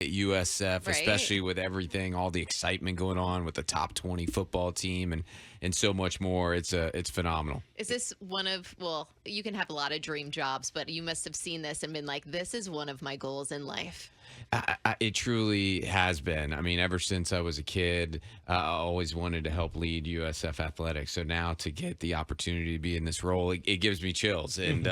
at USF, Right. especially with everything, all the excitement going on with the top 20 football team and so much more. It's phenomenal. Is this one of, well, you can have a lot of dream jobs, but you must have seen this and been like, this is one of my goals in life. It truly has been. I mean, ever since I was a kid, I always wanted to help lead USF athletics. So now to get the opportunity to be in this role, it gives me chills. And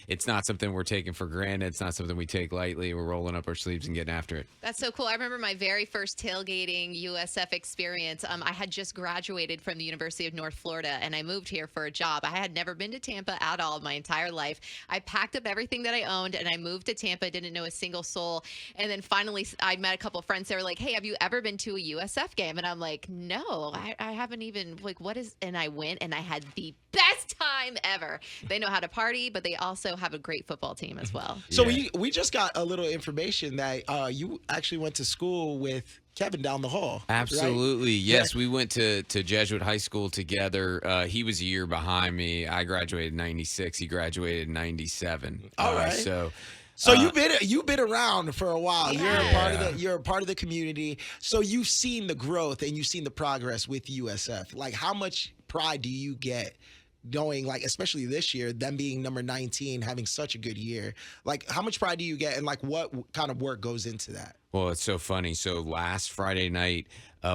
it's not something we're taking for granted. It's not something we take lightly. We're rolling up our sleeves and getting after it. That's so cool. I remember my very first tailgating USF experience. I had just graduated from the University of North Florida and I moved here for a job. I had never been to Tampa at all my entire life. I packed up everything that I owned and I moved to Tampa, didn't know a single soul. And then finally, I met a couple of friends. They were like, hey, have you ever been to a USF game? And I'm like, no, I haven't even, like, what is, and I went and I had the best time ever. They know how to party, but they also have a great football team as well. So Yeah. we just got a little information that you actually went to school with Kevin down the hall. right? Absolutely. Yes, we went to Jesuit High School together. He was a year behind me. I graduated in 96. He graduated in 97. All right. So So you've been around for a while. Yeah. You're a part of the community. So you've seen the growth and you've seen the progress with USF. Like, how much pride do you get knowing, like, especially this year, them being number 19, having such a good year? Like, how much pride do you get, and like what kind of work goes into that? Well, it's so funny. So last Friday night,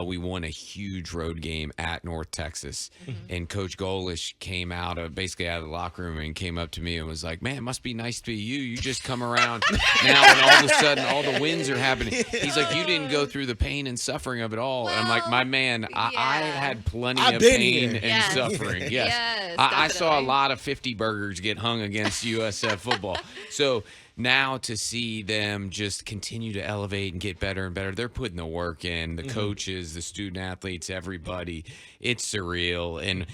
we won a huge road game at North Texas, and Coach Golish came out of basically out of the locker room and came up to me and was like, "Man, it must be nice to be you. You just come around now, and all of a sudden, all the wins are happening." He's like, "You didn't go through the pain and suffering of it all." And I'm like, "My man, I yeah. had plenty I've of been pain here. and Yes. suffering. Yes, Yes, I saw a definitely. lot of 50 burgers get hung against USF football. So." Now to see them just continue to elevate and get better and better, they're putting the work in. The coaches, the student athletes, everybody, it's surreal. And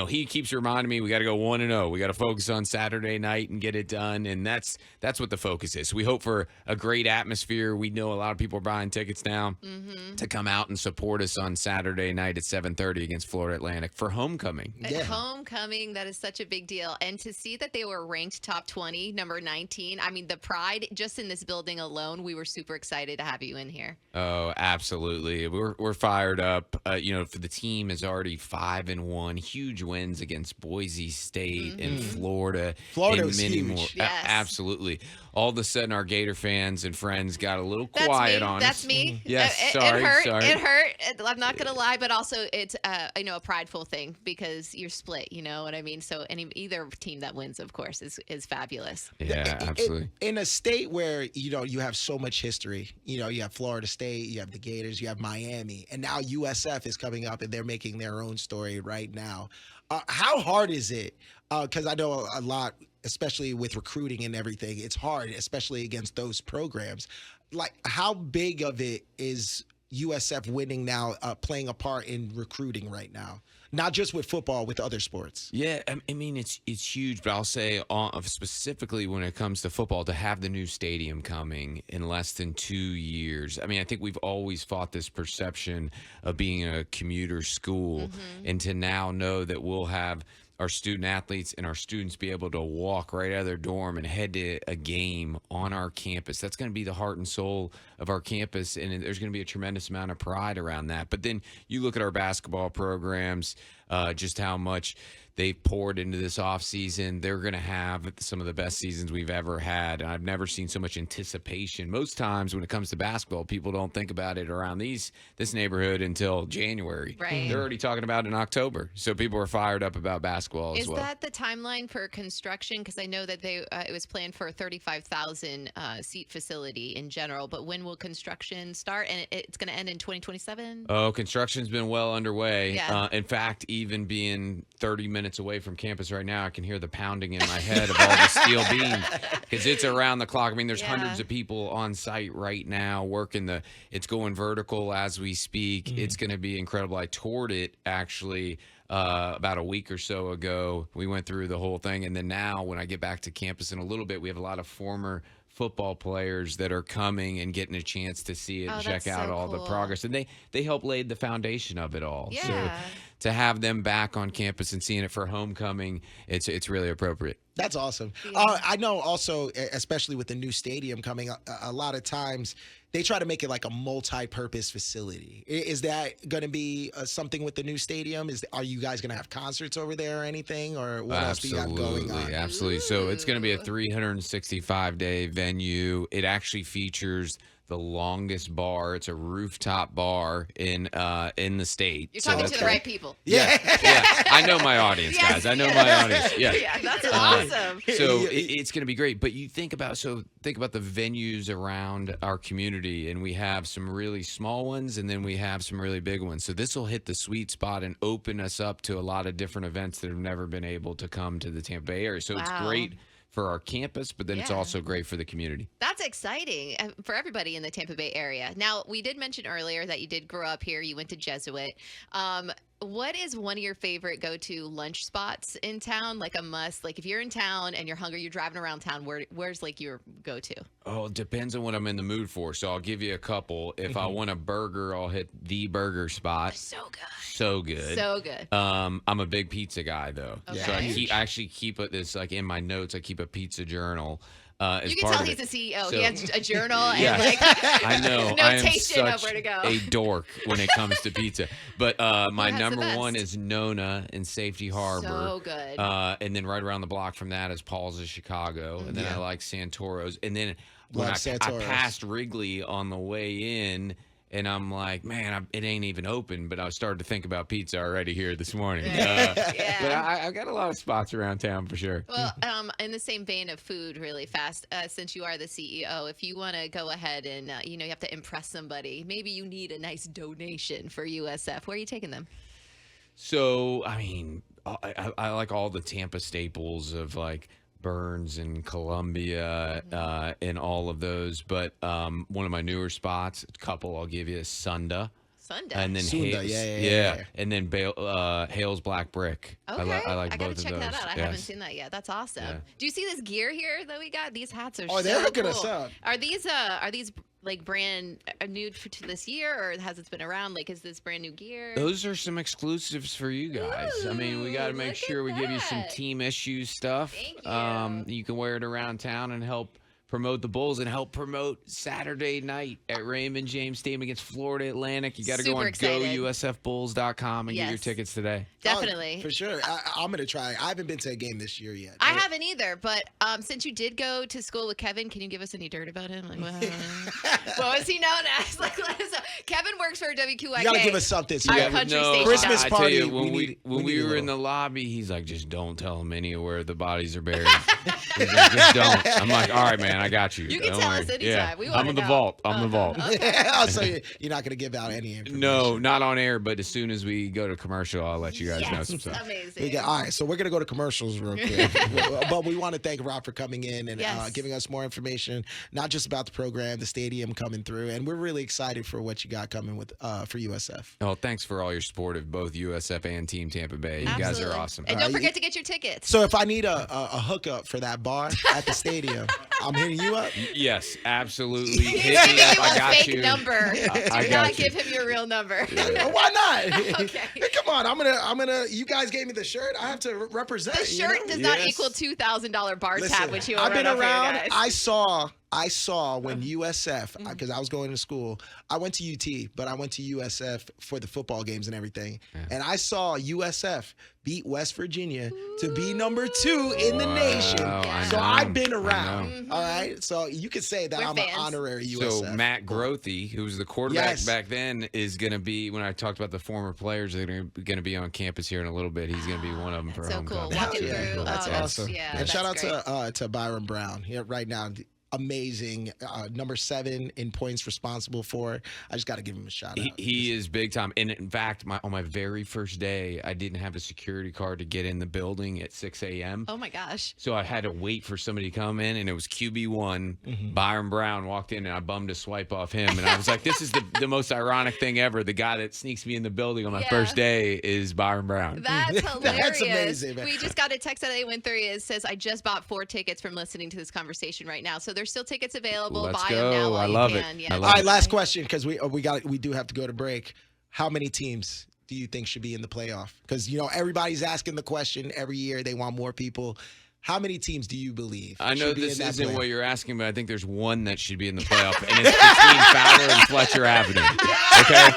he keeps reminding me we got to go 1-0. We got to focus on Saturday night and get it done. And that's what the focus is. We hope for a great atmosphere. We know a lot of people are buying tickets now to come out and support us on Saturday night at 7:30 against Florida Atlantic for homecoming. At Yeah. homecoming, that is such a big deal. And to see that they were ranked top 20, number 19, I mean, the pride just in this building alone, we were super excited to have you in here. Oh, absolutely. We're fired up. For the team is already 5-1, huge wins against Boise State and Florida. Florida and was many huge. more. Yes. Absolutely. All of a sudden, our Gator fans and friends got a little That's quiet me. on That's us. me. Yes, It sorry, hurt. sorry. It hurt. I'm not gonna lie, but also it's a prideful thing because you're split. You know what I mean? So either team that wins, of course, is fabulous. Yeah, absolutely. In a state where you have so much history, you have Florida State, you have the Gators, you have Miami, and now USF is coming up and they're making their own story right now. How hard is it? Because I know a lot, especially with recruiting and everything, it's hard, especially against those programs. Like, how big of it is USF winning now, playing a part in recruiting right now? Not just with football, with other sports. Yeah, I mean it's huge, but I'll say specifically when it comes to football, to have the new stadium coming in less than 2 years. I mean, I think we've always fought this perception of being a commuter school, and to now know that we'll have our student athletes and our students be able to walk right out of their dorm and head to a game on our campus. That's going to be the heart and soul of our campus, and there's going to be a tremendous amount of pride around that. But then you look at our basketball programs, just how much they've poured into this offseason. They're going to have some of the best seasons we've ever had. And I've never seen so much anticipation. Most times when it comes to basketball, people don't think about it around this neighborhood until January. Right. They're already talking about it in October. So people are fired up about basketball as Is well. that the timeline for construction? Because I know that it was planned for a 35,000 seat facility in general, but when will construction start? And it's going to end in 2027? Oh, construction's been well underway. Yeah. In fact, even being 30 minutes away from campus right now, I can hear the pounding in my head of all the steel beams because it's around the clock. I mean, there's Yeah. hundreds of people on site right now working it's going vertical as we speak. It's going to be incredible. I toured it actually about a week or so ago. We went through the whole thing. And then now when I get back to campus in a little bit, we have a lot of former football players that are coming and getting a chance to see it Oh, and check that's out so all the cool. progress. And they helped lay the foundation of it all. So Yeah. to have them back on campus and seeing it for homecoming, it's really appropriate. That's awesome. I know also, especially with the new stadium coming, a lot of times they try to make it like a multi-purpose facility. Is that going to be something with the new stadium? Are you guys going to have concerts over there or anything, or what else do you have going on? Absolutely. So it's going to be a 365-day venue. It actually features the longest bar. It's a rooftop bar in the state. You're talking to the right people. Yeah. I know my audience, guys. I know my audience. Yeah, that's awesome. So it's going to be great. But you think about the venues around our community, and we have some really small ones, and then we have some really big ones. So this will hit the sweet spot and open us up to a lot of different events that have never been able to come to the Tampa Bay area. So it's great for our campus, but then it's also great for the community. That's exciting for everybody in the Tampa Bay area. Now, we did mention earlier that you did grow up here. You went to Jesuit. What is one of your favorite go-to lunch spots in town? Like a must, like if you're in town and you're hungry, you're driving around town, where's like your go-to? Oh, it depends on what I'm in the mood for. So I'll give you a couple. If I want a burger, I'll hit the burger spot. So good. So good. So good. I'm a big pizza guy though. Okay. So I actually keep this like in my notes. I keep a pizza journal. You can tell he's the CEO. So, he has a journal and yes, I know. notation I am of where to go. a dork when it comes to pizza. But my has the number one best? is Nona in Safety Harbor. So good. And then right around the block from that is Paul's of Chicago. And then I like Santoro's. And then when I passed Wrigley on the way in, and I'm like, man, it ain't even open. But I started to think about pizza already here this morning. But I've got a lot of spots around town for sure. Well, in the same vein of food, really fast, since you are the CEO, if you want to go ahead and, you have to impress somebody, maybe you need a nice donation for USF. Where are you taking them? So, I mean, I like all the Tampa staples of like Burns and Columbia and all of those. But one of my newer spots, a couple I'll give you, is Sunda. And then Sunda, and then Hale's Black Brick. Okay. I like I both gotta check of those. that out. I haven't seen that yet. That's awesome. Yeah. Do you see this gear here that we got? These hats are they're hooking cool. us up. Are these like brand new to this year, or has it been around? Like, is this brand new gear? Those are some exclusives for you guys. I mean, we got to make sure we give you some team issue stuff. Thank you. You can wear it around town and help promote the Bulls and help promote Saturday night at Raymond James Stadium against Florida Atlantic. You got to go on gousfbulls.com and get your tickets today. Definitely. Oh, for sure. I'm going to try. I haven't been to a game this year yet. I haven't either, but since you did go to school with Kevin, can you give us any dirt about him? Like, what was he known as? Like, let us know. Kevin works for WQYK. You got to give us something. Our country station. Christmas I party. tell you, when we were in the lobby, he's like, just don't tell him anywhere the bodies are buried. He's like, just don't. I'm like, all right, man, I got you. You can Don't tell worry. us anytime. Yeah. We want I'm to in the know. vault. I'm in the vault. Okay. So you're not going to give out any information. No, not on air, but as soon as we go to commercial, I'll let you guys know some stuff. Amazing. All right, so we're going to go to commercials real quick. But we want to thank Rob for coming in and giving us more information, not just about the program, the stadium coming through. And we're really excited for what you got coming with for USF. Oh, thanks for all your support of both USF and Team Tampa Bay. You guys are awesome. And don't forget to get your tickets. So if I need a hookup for that bar at the stadium, I'm hitting you up? Yes, absolutely. He's Hit giving me up. you I a got fake you. number. I Do got not you. give him your real number. Why not? Okay. Hey, come on, I'm gonna. You guys gave me the shirt. I have to represent. The shirt does not equal $2,000 bar tab, which you will run over, guys. I saw when USF, because I was going to school. I went to UT, but I went to USF for the football games and everything. Yeah. And I saw USF beat West Virginia to be number 2 in the nation. Yeah. So I've been around. All right. So you could say that I'm fans. an honorary USF. So Matt Grothy, who was the quarterback back then, is going to be, when I talked about the former players that are going to be on campus here in a little bit, he's going to be one of them for so homecoming. cool. Walking Yeah. through. That's awesome. Yeah, and that's shout great. out to Byron Brown here right now. Amazing. Number 7 in points responsible for. I just got to give him a shout out. He is big time. And in fact, on my very first day, I didn't have a security card to get in the building at 6 a.m. Oh, my gosh. So I had to wait for somebody to come in, and it was QB1. Byron Brown walked in, and I bummed a swipe off him. And I was like, this is the most ironic thing ever. The guy that sneaks me in the building on my first day is Byron Brown. That's hilarious. That's amazing, man. We just got a text at 813. It says, I just bought 4 tickets from listening to this conversation right now. So there's still tickets available. Let's Buy go. them now while I you love can. it. Yeah. I All love right, last question, because we do have to go to break. How many teams do you think should be in the playoff? Because everybody's asking the question every year. They want more people. How many teams do you believe I know should be this in that isn't playoff? what you're asking, but I think there's one that should be in the playoff, and it's between Fowler and Fletcher Avenue. Okay,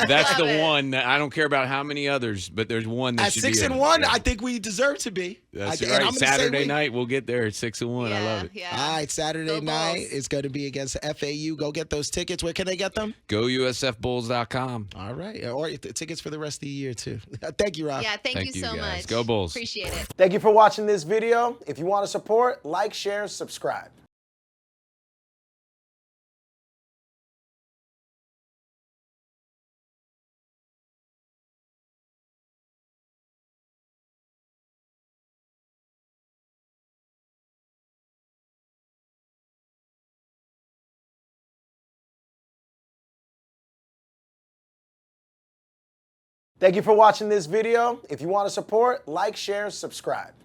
that's Love the it. one. That I don't care about how many others, but there's one that At should 6 be and in. 1, Yeah. I think we deserve to be. That's and right. I'm gonna say Saturday we- night, we'll get there at 6 and 1. I love it. Yeah. All right, Saturday Go night Bulls. is going to be against FAU. Go get those tickets. Where can they get them? Go USFBulls.com. All right, or tickets for the rest of the year too. Thank you, Rob. Yeah, thank Thank you you, so guys. much. Go Bulls. Appreciate it. Thank you for watching this video. If you want to support, like, share, subscribe. Thank you for watching this video. If you want to support, like, share, subscribe.